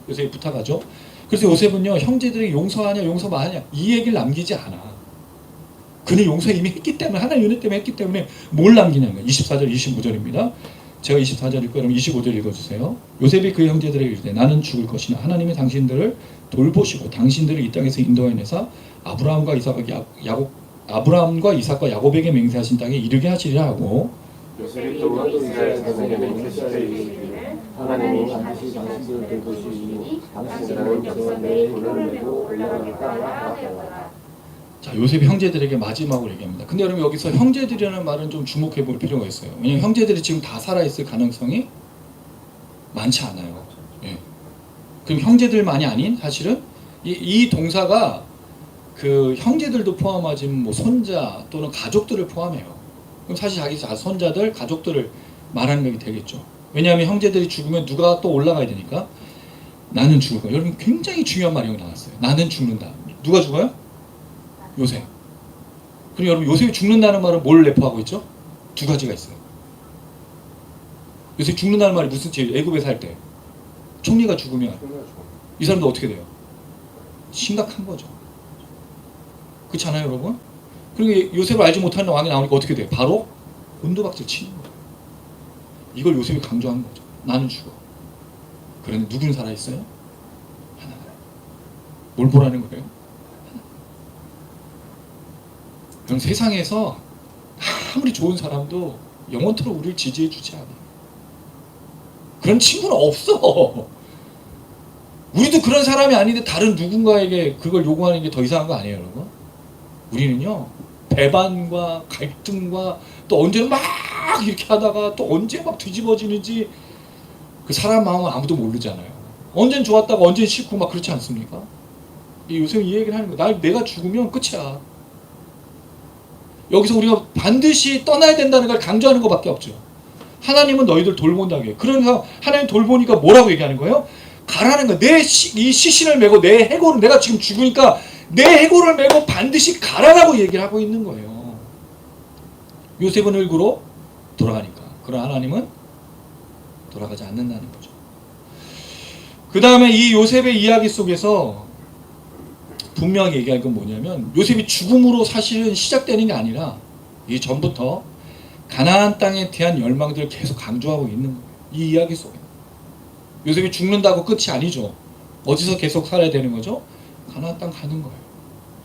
요셉이 부탁하죠. 그래서 요셉은요 형제들에게 용서하냐 용서 마하냐 이 얘기를 남기지 않아. 그는 용서 이미 했기 때문에 하나님 은혜 때문에 했기 때문에 뭘 남기냐면 24절 25절입니다. 제가 24절 읽고 여러분 25절 읽어주세요. 요셉이 그 형제들에게 이르되 나는 죽을 것이나 하나님이 당신들을 돌보시고 당신들을 이 땅에서 인도하여내사 아브라함과 이삭과 야곱에게 맹세하신 땅에 이르게 하시리라 하고 요셉이 또 이스라엘 자손에게 맹세시되 이르기를 하나님이 반드시 당신들을 돌보시니 당신들은 백성들의 돌을 메고 올라가겠다 하더라. 자, 요셉이 형제들에게 마지막으로 얘기합니다. 근데 여러분 여기서 형제들이라는 말은 좀 주목해 볼 필요가 있어요. 왜냐하면 형제들이 지금 다 살아있을 가능성이 많지 않아요. 예. 그럼 형제들만이 아닌 사실은 이 동사가 그 형제들도 포함하지만 뭐 손자 또는 가족들을 포함해요. 그럼 사실 자기 손자들, 가족들을 말하는 것이 되겠죠. 왜냐하면 형제들이 죽으면 누가 또 올라가야 되니까 나는 죽을 거야. 여러분 굉장히 중요한 말이 여기 나왔어요. 나는 죽는다. 누가 죽어요? 요셉. 그럼 여러분 요셉이 죽는다는 말은 뭘 내포하고 있죠? 두 가지가 있어요. 요셉이 죽는다는 말이 무슨 뜻이에요? 애굽에 살 때 총리가 죽으면 이 사람도 어떻게 돼요? 심각한 거죠. 그렇지 않아요 여러분? 그리고 요셉을 알지 못하는 왕이 나오니까 어떻게 돼요? 바로 은도박질 치는 거예요. 이걸 요셉이 강조한 거죠. 나는 죽어. 그런데 누군 살아있어요? 하나. 뭘 보라는 거예요? 하나. 그럼 세상에서 아무리 좋은 사람도 영원토록 우리를 지지해 주지 않아요. 그런 친구는 없어. 우리도 그런 사람이 아닌데 다른 누군가에게 그걸 요구하는 게 더 이상한 거 아니에요 여러분? 우리는요 배반과 갈등과 또 언제 막 이렇게 하다가 또 언제 막 뒤집어지는지 그 사람 마음은 아무도 모르잖아요. 언젠 좋았다가 언젠 싫고 막 그렇지 않습니까? 요새 이 얘기를 하는 거야. 내가 죽으면 끝이야. 여기서 우리가 반드시 떠나야 된다는 걸 강조하는 것밖에 없죠. 하나님은 너희들 돌본다고 해요. 그러니까 하나님 돌보니까 뭐라고 얘기하는 거예요? 가라는 거야. 이 시신을 메고 내 해골을 내가 지금 죽으니까 내 해골을 메고 반드시 가라라고 얘기를 하고 있는 거예요. 요셉은 일구로 돌아가니까. 그러나 하나님은 돌아가지 않는다는 거죠. 그 다음에 이 요셉의 이야기 속에서 분명히 얘기할 건 뭐냐면 요셉이 죽음으로 사실은 시작되는 게 아니라 이 전부터 가나안 땅에 대한 열망들을 계속 강조하고 있는 거예요. 이 이야기 속에. 요셉이 죽는다고 끝이 아니죠. 어디서 계속 살아야 되는 거죠? 가나안 땅 가는 거예요.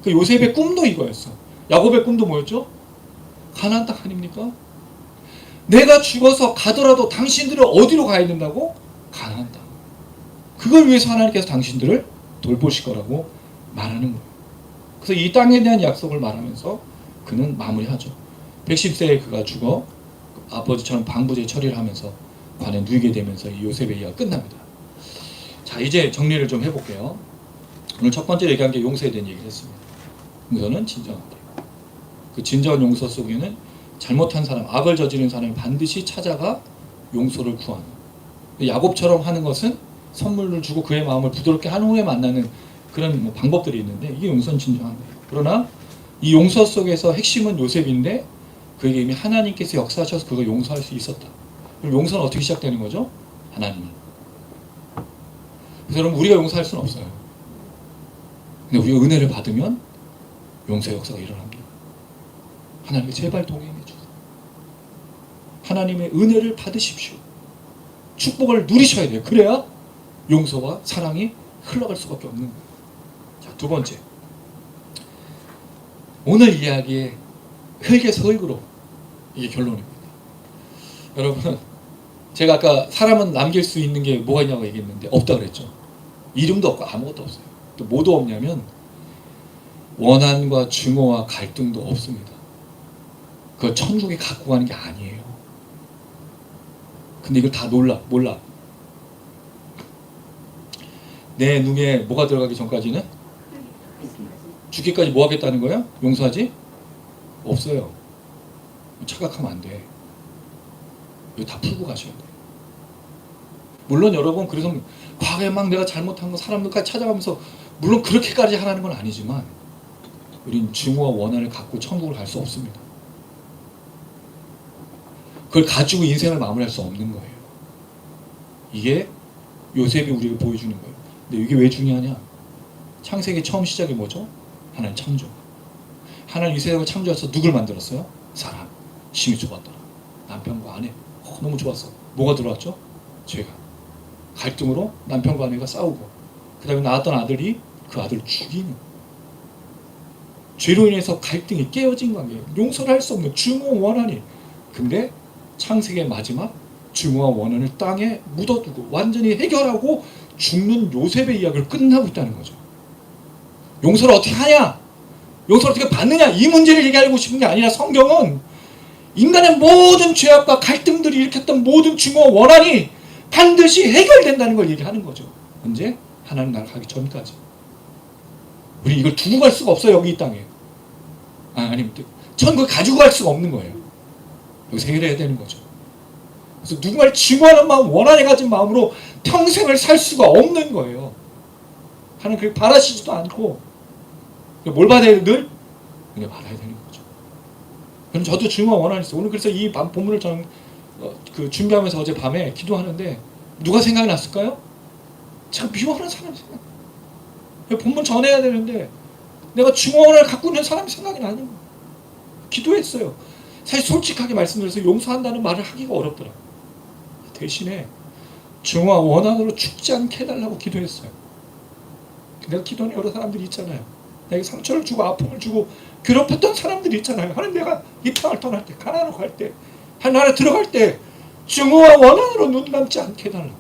그 요셉의 꿈도 이거였어. 야곱의 꿈도 뭐였죠? 가나안 땅 아닙니까? 내가 죽어서 가더라도 당신들은 어디로 가야 된다고? 가나안 땅. 그걸 위해서 하나님께서 당신들을 돌보실 거라고 말하는 거예요. 그래서 이 땅에 대한 약속을 말하면서 그는 마무리하죠. 110세에 그가 죽어 아버지처럼 방부제 처리를 하면서 관에 누이게 되면서 이 요셉의 이야기가 끝납니다. 자, 이제 정리를 좀 해볼게요. 오늘 첫 번째 얘기한 게 용서에 대한 얘기를 했습니다. 용서는 진정한다. 그 진정한 용서 속에는 잘못한 사람, 악을 저지른 사람이 반드시 찾아가 용서를 구하는. 야곱처럼 하는 것은 선물을 주고 그의 마음을 부드럽게 한 후에 만나는 그런 뭐 방법들이 있는데 이게 용서는 진정한 거예요. 그러나 이 용서 속에서 핵심은 요셉인데 그에게 이미 하나님께서 역사하셔서 그걸 용서할 수 있었다. 그럼 용서는 어떻게 시작되는 거죠? 하나님. 그래서 여러분 우리가 용서할 수는 없어요. 근데 우리가 은혜를 받으면 용서의 역사가 일어납니다. 하나님께 제발 동행해 주세요. 하나님의 은혜를 받으십시오. 축복을 누리셔야 돼요. 그래야 용서와 사랑이 흘러갈 수밖에 없는 거예요. 자, 두 번째. 오늘 이야기의 흙에서 흙으로 이게 결론입니다. 여러분 제가 아까 사람은 남길 수 있는 게 뭐가 있냐고 얘기했는데 없다 그랬죠. 이름도 없고 아무것도 없어요. 또 뭐도 없냐면 원한과 증오와 갈등도 없습니다. 그걸 천국에 갖고 가는 게 아니에요. 근데 이걸 다 몰라. 내 눈에 뭐가 들어가기 전까지는 죽기까지 뭐 하겠다는 거야? 용서하지? 없어요. 착각하면 안 돼. 이거 다 풀고 가셔야 돼요. 물론 여러분 그래서 과거에 막 내가 잘못한 거 사람들까지 찾아가면서 물론 그렇게까지 하라는 건 아니지만 우린 증오와 원한을 갖고 천국을 갈 수 없습니다. 그걸 가지고 인생을 마무리할 수 없는 거예요. 이게 요셉이 우리에게 보여주는 거예요. 근데 이게 왜 중요하냐? 창세기 처음 시작이 뭐죠? 하나님 창조. 하나님 이 세상을 창조해서 누굴 만들었어요? 사람. 심히 좋았더라. 남편과 아내. 너무 좋았어. 뭐가 들어왔죠? 죄가. 갈등으로 남편과 아내가 싸우고 그 다음에 낳았던 아들이 그 아들을 죽이는. 죄로 인해서 갈등이 깨어진 관계예요. 용서를 할 수 없는 증오 원한이. 근데 창세기의 마지막 증오와 원한을 땅에 묻어두고 완전히 해결하고 죽는 요셉의 이야기를 끝나고 있다는 거죠. 용서를 어떻게 하냐? 용서를 어떻게 받느냐 이 문제를 얘기하고 싶은 게 아니라 성경은 인간의 모든 죄악과 갈등들이 일으켰던 모든 증오와 원한이 반드시 해결된다는 걸 얘기하는 거죠. 언제? 하나님 나라 가기 전까지. 우리 이걸 두고 갈 수가 없어요. 여기 이 땅에. 아니면 전 그걸 가지고 갈 수가 없는 거예요. 여기서 해결해야 되는 거죠. 그래서 누군가를 증오하는 마음, 원한에 가진 마음으로 평생을 살 수가 없는 거예요. 하나님 그렇게 바라시지도 않고 뭘 받아야 돼? 늘 은혜 받아야 되는 거죠. 그럼 저도 증오와 원한이 있어요. 오늘 그래서 이 본문을 저는 준비하면서 어제 밤에 기도하는데 누가 생각이 났을까요? 제가 미워하는 사람이 생각이 나요. 본문 전해야 되는데 내가 증오와 원한을 갖고 있는 사람이 생각이 나는 거예요. 기도했어요. 사실 솔직하게 말씀드려서 용서한다는 말을 하기가 어렵더라고요. 대신에 증오와 원한으로 죽지 않게 해달라고 기도했어요. 내가 기도하는 여러 사람들이 있잖아요. 내게 상처를 주고 아픔을 주고 괴롭혔던 사람들이 있잖아요. 하나님 내가 이 땅을 떠날 때, 가나안으로 갈 때, 하나님 들어갈 때 증오와 원한으로 눈 감지 않게 해달라고.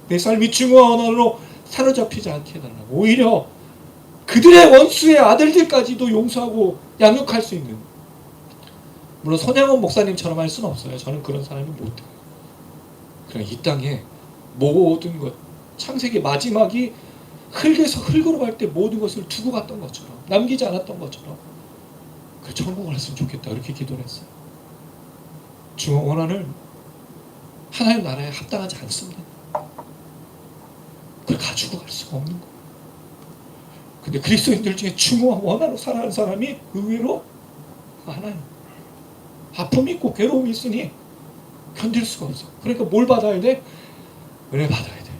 내 삶이 증오와 원한으로 사로잡히지 않게 해달라고. 오히려 그들의 원수의 아들들까지도 용서하고 양육할 수 있는, 물론 손양원 목사님처럼 할 수는 없어요. 저는 그런 사람이 못해요. 그냥 이 땅에 모든 것, 창세기 마지막이 흙에서 흙으로 갈 때 모든 것을 두고 갔던 것처럼, 남기지 않았던 것처럼 그 천국을 했으면 좋겠다 이렇게 기도를 했어요. 증오 원한을 하나님 나라에 합당하지 않습니다. 그걸 가지고 갈 수가 없는 거예요. 근데 그리스도인들 중에 증오와 원한으로 살아가는 사람이 의외로 하나님, 아픔이 있고 괴로움이 있으니 견딜 수가 없어. 그러니까 뭘 받아야 돼? 은혜 받아야 돼.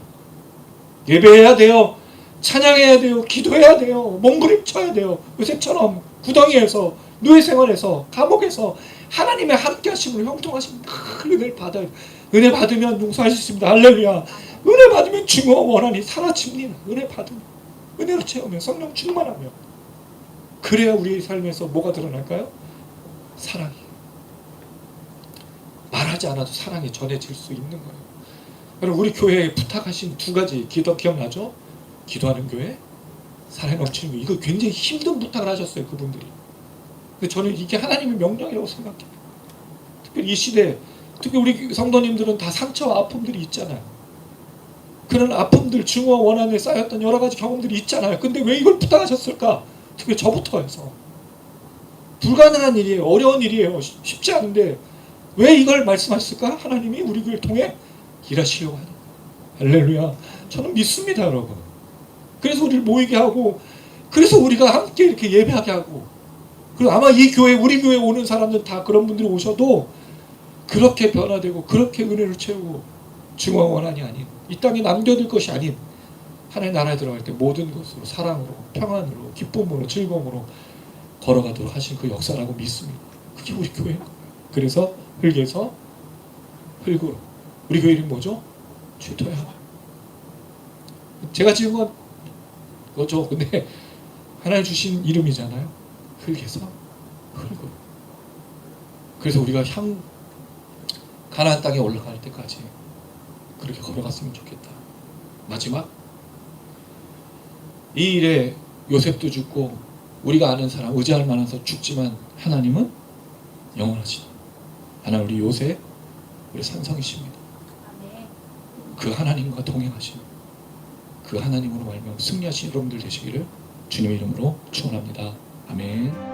예배해야 돼요. 찬양해야 돼요. 기도해야 돼요. 몸부림쳐야 돼요. 요새처럼 구덩이에서, 노예 생활에서, 감옥에서 하나님의 함께 하심으로 형통하심 큰 은혜를 받아야 돼. 은혜 받으면 용서할 수 있습니다. 할렐루야. 은혜 받으면 증오와 원한이 사라집니다. 은혜 받으면, 은혜로 채우면, 성령 충만하면. 그래야 우리의 삶에서 뭐가 드러날까요? 사랑이. 말하지 않아도 사랑이 전해질 수 있는 거예요. 여러분, 우리 교회에 부탁하신 두 가지 기억나죠? 기도하는 교회, 사랑이 넘치는 교회. 이거 굉장히 힘든 부탁을 하셨어요, 그분들이. 근데 저는 이게 하나님의 명령이라고 생각해요. 특별히 이 시대에, 특히 우리 성도님들은 다 상처와 아픔들이 있잖아요. 그런 아픔들, 증오와 원한에 쌓였던 여러 가지 경험들이 있잖아요. 근데 왜 이걸 부탁하셨을까? 특히 저부터 해서. 불가능한 일이에요. 어려운 일이에요. 쉽지 않은데 왜 이걸 말씀하셨을까? 하나님이 우리 교회를 통해 일하시려고 하는 거예요. 할렐루야. 저는 믿습니다, 여러분. 그래서 우리를 모이게 하고, 그래서 우리가 함께 이렇게 예배하게 하고, 그리고 아마 이 교회, 우리 교회 오는 사람들 다 그런 분들이 오셔도 그렇게 변화되고 그렇게 은혜를 채우고 증오와 원한이 아닌, 이 땅에 남겨둘 것이 아닌 하나님 나라에 들어갈 때 모든 것으로 사랑으로, 평안으로, 기쁨으로, 즐거움으로 걸어가도록 하신 그 역사라고 믿습니다. 그게 우리 교회인 거예요. 그래서 흙에서 흙으로. 우리 교회 이름 뭐죠? 주토야. 제가 지은 건 그거죠. 근데 하나님 주신 이름이잖아요. 흙에서 흙으로. 그래서 우리가 가나안 땅에 올라갈 때까지 그렇게 걸어갔으면 좋겠다. 마지막, 이 일에 요셉도 죽고 우리가 아는 사람, 의지할 만한 사람 죽지만 하나님은 영원하시다. 하나님, 우리 요셉, 우리 산성이십니다. 그 하나님과 동행하신 그 하나님으로 말미암아 승리하신 여러분들 되시기를 주님의 이름으로 축원합니다. 아멘.